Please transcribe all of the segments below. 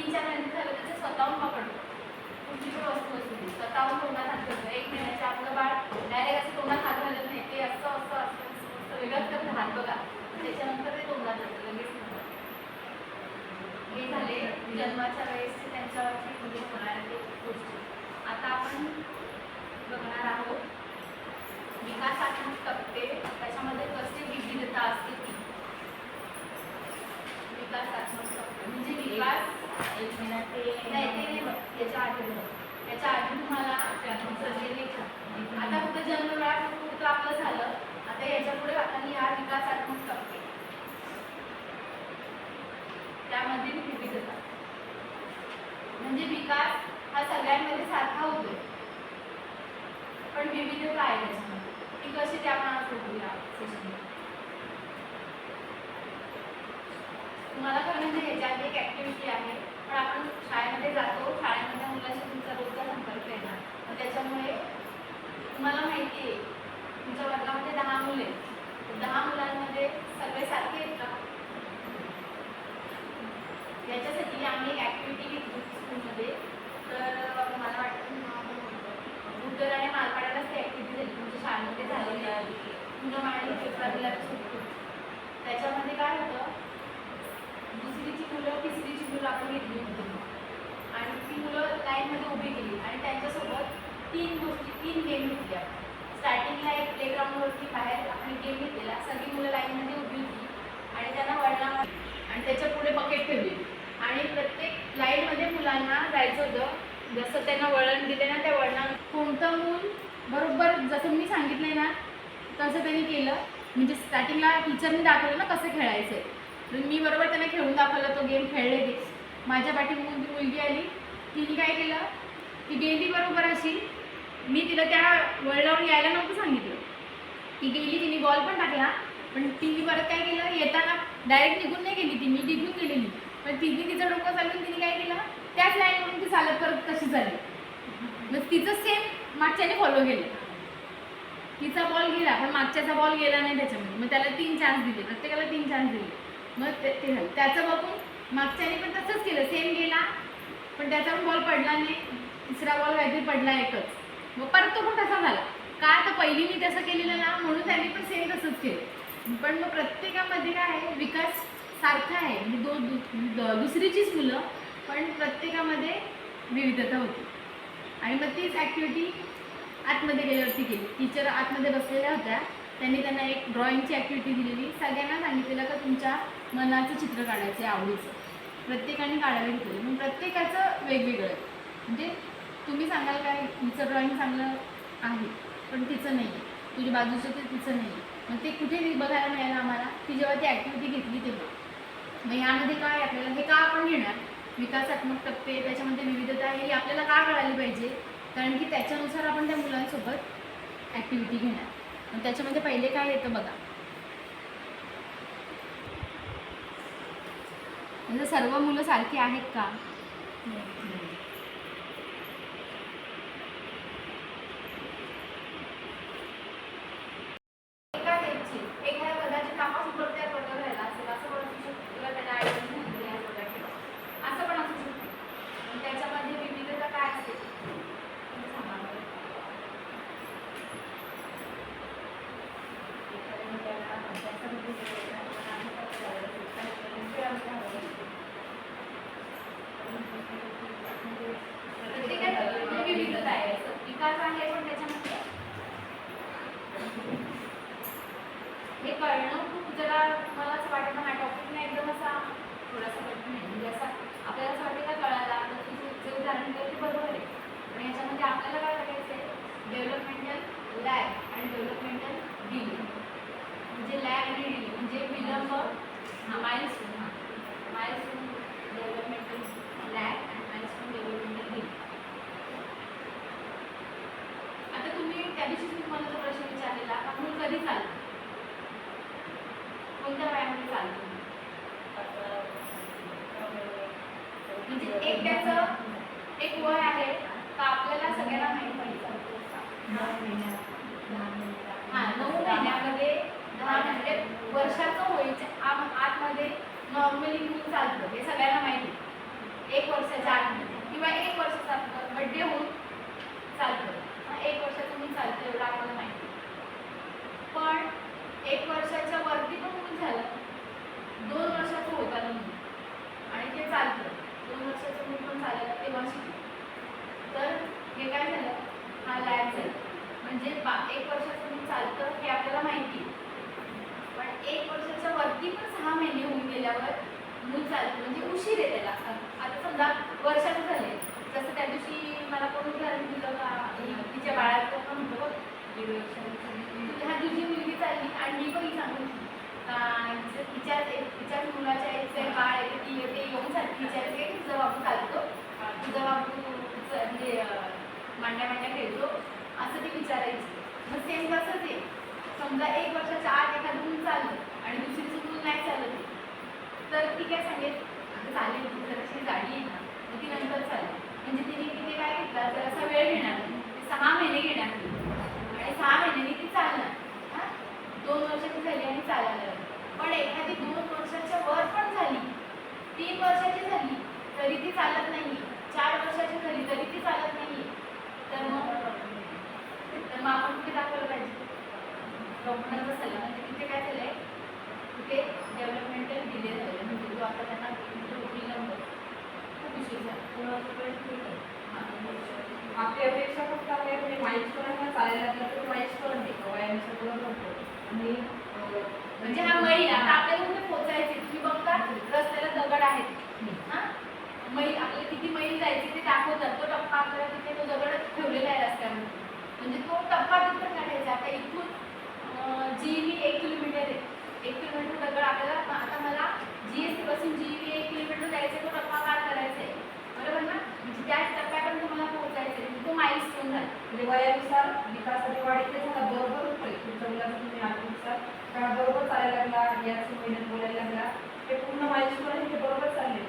3-4 महिने झाले त्याचे स्वतःहून पकडतो. कुठची पण वस्तू असू दे स्वतःहून तोंडात हात घालतो. 1 महिन्याच्या आपलं बाळ डायरेक्ट असं तोंडात हात घालत नाही, ते असं असं असं असं वेगळंच करतं हात बघा. त्याच्यानंतर ते तोंडात जातं लगेच. हे झाले जन्माच्या वेळेस त्यांच्यावरती म्हणजे होणारे गोष्टी. आता आपण बघणार आहोत विकासात्मक टप्पे, त्याच्यामध्ये कसे विविधता असते ती. विकासात्मक टप्पे म्हणजे विकास एक मिनिट ते नाही बघ, त्याच्या आधी तुम्हाला आता फक्त जन्मवेळा फक्त आपलं झालं. आता याच्या पुढे आता लिहा विकासात्मक टप्पे, त्यामधील विविधता. म्हणजे विकास हा सगळ्यांमध्ये सारखा होतोय, पण विविधता आहे त्याच्यामध्ये. ती कशी ते आपण आज बघूया सेशनमध्ये. तुम्हाला खरं म्हणजे ह्याच्यात एक ॲक्टिव्हिटी आहे, पण आपण शाळेमध्ये जातो, शाळेमध्ये मुलांशी तुमचा रोजचा संपर्क येणार. मग त्याच्यामुळे तुम्हाला माहिती आहे तुमच्या वर्गामध्ये 10 मुले आहेत, 10 मुलांमध्ये सगळे सारखे आहेत का? याच्यासाठी आम्ही एक ॲक्टिव्हिटी घेतली स्कूलमध्ये. तर मला वाटतं बुद्धर आणि मालपाड्यालाच ती ॲक्टिव्हिटी झाली, तुमच्या शाळेमध्ये झालेली आहे. तुमच्या पेपरा दिला होतो. त्याच्यामध्ये काय होतं, दुसरीची मुलं तिसरीची मुलं आपण घेतली होती आणि ती मुलं लाईनमध्ये उभी केली आणि त्यांच्यासोबत 3 गेम घेतल्या. स्टार्टिंगला एक प्लेग्राऊंडवरती बाहेर आपण गेम घेतलेला. सगळी मुलं लाईनमध्ये उभी होती आणि त्यांना वळणावर आणि त्याच्या पुढे बकेट ठेवली आणि प्रत्येक लाईनमध्ये मुलांना जायचं होतं. जसं त्यांना वळण दिले ना, त्या वळणावर कोणतं मूल बरोबर जसं मी सांगितलंय ना तसं त्यांनी केलं. म्हणजे स्टार्टिंगला टीचरने दाखवलं ना कसं खेळायचं. तर मी बरोबर त्यांना खेळून दाखवलं, तो गेम खेळले ते. माझ्या पाठी मुलगी आली, तिने काय केलं, ती गेली बरोबर अशी. मी तिला त्या वळणावर यायला नव्हतं सांगितलं, ती गेली, तिने बॉल पण टाकला. पण तिने परत काय केलं, येताना डायरेक्ट निघून नाही गेली ती, मी निघून गेलेली. पण तिने तिचं डोकं चालून तिने काय केलं, त्याच लाईनवरून ती चालत करत तशी झाली. मग तिचं सेम मागच्याने फॉलो केलं. तिचा बॉल गेला पण मागच्याचा बॉल गेला नाही त्याच्यामध्ये. मग त्याला 3 चान्स दिले, प्रत्येकाला 3 चान्स दिले. मग ते झालं. त्याचं बघून मागच्याने पण तसंच केलं, सेम गेला पण त्याचा पण बॉल पडला नाही. तिसरा बॉल काहीतरी पडला एकच. मग परत तो पण तसा झाला. का तर पहिली मी तसं केलेलं ना, म्हणून त्यांनी पण सेम तसंच केलं. पण मग प्रत्येकामध्ये काय आहे, विकास सारखा आहे. म्हणजे दुसरीचीच मुलं, पण प्रत्येकामध्ये विविधता होती. आणि मग तीच ॲक्टिव्हिटी आतमध्ये गेल्यावरती केली. टीचर आतमध्ये बसलेल्या होत्या, त्यांनी त्यांना एक ड्रॉइंगची ॲक्टिव्हिटी दिलेली. सगळ्यांना सांगितलेलं का तुमच्या मनाचं चित्र काढायचं आहे, आवडीचं. प्रत्येकाने काढायला घेतलेलं. मग प्रत्येकाचं वेगवेगळं. म्हणजे तुम्ही सांगाल काय तिचं ड्रॉइंग चांगलं आहे पण तिचं नाही आहे, तुझ्या बाजूचं ते तिचं नाही आहे. मग ते कुठे बघायला मिळालं आम्हाला, की जेव्हा ती ॲक्टिव्हिटी घेतली तेव्हा. मग यामध्ये काय आपल्याला हे का आपण घेणार, विकासात्मक टप्पे, त्याच्यामध्ये विविधता ही आपल्याला का कळाली पाहिजे, कारण की त्याच्यानुसार आपण त्या मुलांसोबत ॲक्टिव्हिटी घेणार. मग त्याच्यामध्ये पहिले काय येतं बघा, म्हणजे सर्व मुलं सारखी आहेत का. विविधता आहे, विकास आहे, पण त्याच्यामध्ये हे कळणं खूप जरा मला असं वाटतं हा टॉपिक ना एकदम असा थोडासा कठीण आहे. म्हणजे असं आपल्याला असं वाटतं का कळायला जे उदाहरण केलं ते बरोबर आहे, पण याच्यामध्ये आपल्याला काय करायचं आहे, डेव्हलपमेंटल लॅग आणि डेव्हलपमेंटल डिले. म्हणजे लॅग आणि डिले म्हणजे विलंब, माइलस्टोन डेव्हलपमेंटल लॅग आणि माइलस्टोन डेव्हलपमेंटल डिले. आता तुम्ही त्या दिवशी तुम्हाला जो प्रश्न विचारलेला का मूल कधी चालतं, कोणत्या वयामध्ये चालतं, म्हणजे एक त्याचं एक वय आहे का आपल्याला सगळ्यांना माहिती पाहिजे. 9 महिन्यामध्ये 10 म्हणजे वर्षाचं होईच्या आतमध्ये नॉर्मली मूल चालतं, हे सगळ्यांना माहिती. 1 वर्षाच्या आतमध्ये किंवा 1 वर्षाचा बड्डे होऊन चालतं. 1 वर्षाचं मूल चालतं एवढं आपल्याला माहिती. पण 1 वर्षाच्या वरती पण मूल झालं, 2 वर्षाचं होत आलं मूल आणि ते चालतं, 2 वर्षाचं मूल पण चालायला तेव्हा शिकलं. तर हे काय झालं, हा लॅग झाला. म्हणजे 1 वर्षाचं मूल चालतं हे आपल्याला माहिती, पण 1 वर्षाच्या वरती पण 6 महिने होऊन गेल्यावर मूल चालतं म्हणजे उशीर आहे त्याला. आता समजा वर्षाचं झाले, जसं त्या दिवशी मला कोण उदाहरण दिलं का तिच्या बाळाचं पण होतं बघ, 1.5 वर्षाची हा तुझी मुलगी चालली आणि मी पण सांगून तिच्याच मुलाच्या एक बाळ आहे ती येते येऊन चालते विचारते तुझा बाबू चालतो, तुझा बाबू म्हणजे मांड्या मांड्या खेळतो असं ती विचारायची. मग सेम तसंच आहे, समजा 1 वर्षाच्या आत एखादं मूल चाललं आणि दुसरीचं मूल नाही चालत तर ती काय सांगेल आता चालेल ती जराशी गाडी आहे ना, मग ती नंतर चालेल. म्हणजे तिने काय घेतला जरासा वेळ घेणार, 6 महिने घेणार आणि 6 महिन्यांनी ती चालणार. 2 वर्षाची झाली आणि चालायला लागली. पण एखादी 2 वर्षाच्या वर पण झाली, 3 वर्षाची झाली तरी ती चालत नाही, 4 वर्षाची झाली तरी ती चालत नाही, तर मग आपण कुठे दाखवलं पाहिजे, डॉक्टरांचा सल्ला. म्हणजे तिथे काय झालंय, तिथे डेव्हलपमेंटल डिले झाले, म्हणजे जो आता त्यांना विलंब खूप उशीर झाला. आपली अपेक्षा फक्त आहे म्हणजे माइलस्टोन चालायला लागलं तर माइलस्टोन नाही वयानुसार पुढं करतो आणि म्हणजे हा मैल आता आपल्याला कुठे पोहोचायचे, तुम्ही बघता रस्त्याला दगड आहेत, मैल आपल्याला किती मैल जायचे ते दाखवतात, तो टप्पा आपल्याला तिथे तो दगड ठेवलेला आहे रस्त्यामध्ये, म्हणजे तो टप्पा तिथं काढायचा. आता इथून GV 1 किलोमीटर आहे, 1 किलोमीटर दगड आपल्याला, आता मला GST पासून GV 1 किलोमीटर जायचं, तो टप्पा पार करायचा आहे, बरोबर ना, म्हणजे त्या टप्प्यापर्यंत मला पोहोचायचं आहे, तो माइलस्टोन झाला. म्हणजे वयानुसार विकासाची वाढ इथे झाला बरोबर होतोय, तुमच्या मुलाचा तुम्ही आठवणीनुसार का बरोबर चालायला लागला, याच महिन्यात बोलायला लागला, हे पूर्ण माइलस्टोन आहे हे बरोबर चालले.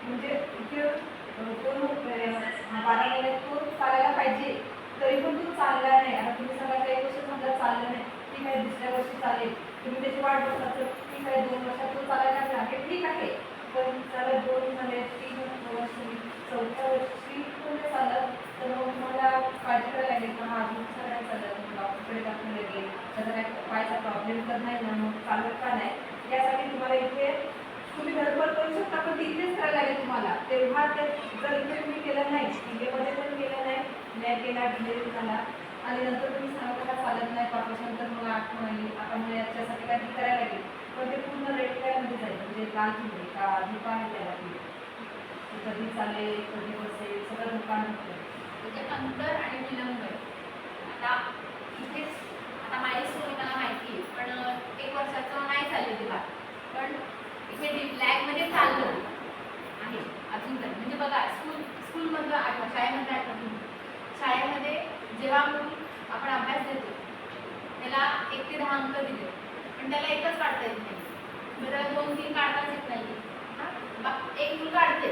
म्हणजे इथे कोण 12 महिन्यात तो चालायला पाहिजे तरी पण तो चालला नाही. आता तुम्ही सांगा 1 वर्ष समजा चाललं नाही, ठीक आहे दुसऱ्या वर्षी चालेल, तुम्ही त्याची वाट बघता तर ठीक आहे 2 वर्षात तो चालायला लागला हे ठीक आहे, पण त्याला 2 झाले 3 वर्ष 4थ्या वर्षी तो नाही चालत तर मग तुम्हाला काळजी करायला लागेल पण हा अजून सगळ्या चालत डॉक्टरकडे दाखवून लागेल, त्याचा काय पायचा प्रॉब्लेम तर नाही ना, मग चालत का नाही, यासाठी तुम्हाला इथे तुम्ही धडपड करू शकता पण तिथेच करायला लागेल तुम्हाला. तेव्हा ते जर इथे तुम्ही केलं नाही, डिलेमध्ये पण केलं नाही केला, डिलेवरी झाला आणि नंतर तुम्ही सांगता का चालत नाही पाठवशाल तर मला आठवण आली, आता मला याच्यासाठी काहीतरी करायला लागेल, पण ते पूर्ण रेड लाईनमध्ये जाईल, म्हणजे लाल झाले का धोका आहे त्याला, कधी चालेल कधी बसेल सगळं धोका होतं. म्हणजे अंतर आणि विलंब. आता इथेच आता माइलस्टोन मला माहिती आहे, पण 1 वर्षाचं नाही चाललं तिला, पण इथे लॅगमध्ये चाललं आहे अजून तर. म्हणजे बघा स्कूलमधलं आठवा, शाळेमधलं आठवा, शाळेमध्ये जेव्हा आपण अभ्यास देतो त्याला 1 ते 10 अंक दिले, पण त्याला एकच काढता येत नाही, त्याला 2, 3 काढताच येत नाही. एक मूल काढते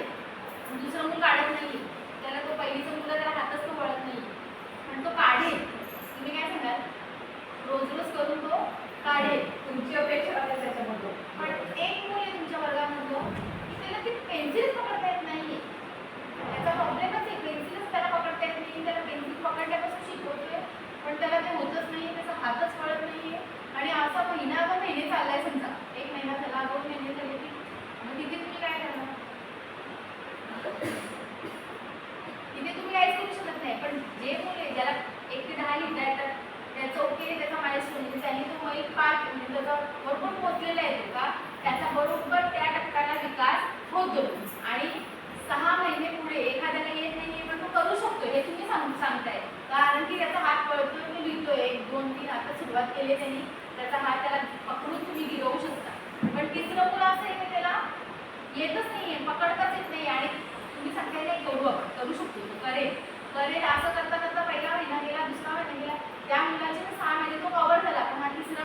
दुसरं मूल काढत नाही, त्याला तो पहिलीचं मुलं त्याला हातच तो वळत नाही, पण तो काढेल. तुम्ही काय सांगाल, रोज रोज करून तो काढेल. तुमची अपेक्षा आहे त्याच्यामधून, पण एक मूल आहे तुमच्या वर्गामधलं की त्याला ती पेन्सिल पकडता येत नाही, त्याचा प्रॉब्लेमच आहे, पेन्सिलच त्याला पकडता येत नाही, त्याला पेन्सिल पकडण्यापासून शिकवतोय पण त्याला ते होतच नाही, त्याचा हातच वळत नाही आहे, आणि असा महिने चाललाय, समजा 1 महिना झाला 2 महिने झाले की मग तिथे तुम्ही काय करणार, तिथे तुम्ही काहीच करू शकत नाही. पण जे मूल आहे ज्याला 1 ते 10 लिहिता येतात त्याचं ओके, त्याचा माइलस्टोन म्हणजे त्यांनी तो मैल पार म्हणजे त्याचा बरोबर पोचलेला आहे का, त्याचा बरोबर त्या टप्प्याला विकास होतो आणि 6 महिने पुढे एखाद्याला येत नाही पण तो करू शकतो हे तुम्ही सांगताय, कारण की त्याचा हात वळतोय, तो लिहितोय 1, 2, 3 आता सुरुवात केली त्यांनी, त्याचा हात त्याला पकडून तुम्ही गिरवू शकता. पण तिसरं मुलं असं आहे की त्याला येतच नाही आहे, पकडताच येत नाही, आणि तुम्ही सांगताय नाही करू शकतो, करेल असं करता करता पहिला महिना गेला, दुसरा महिना गेला, त्या मुलाचे 6 महिने तो कव्हर झाला, पण हा तिसरा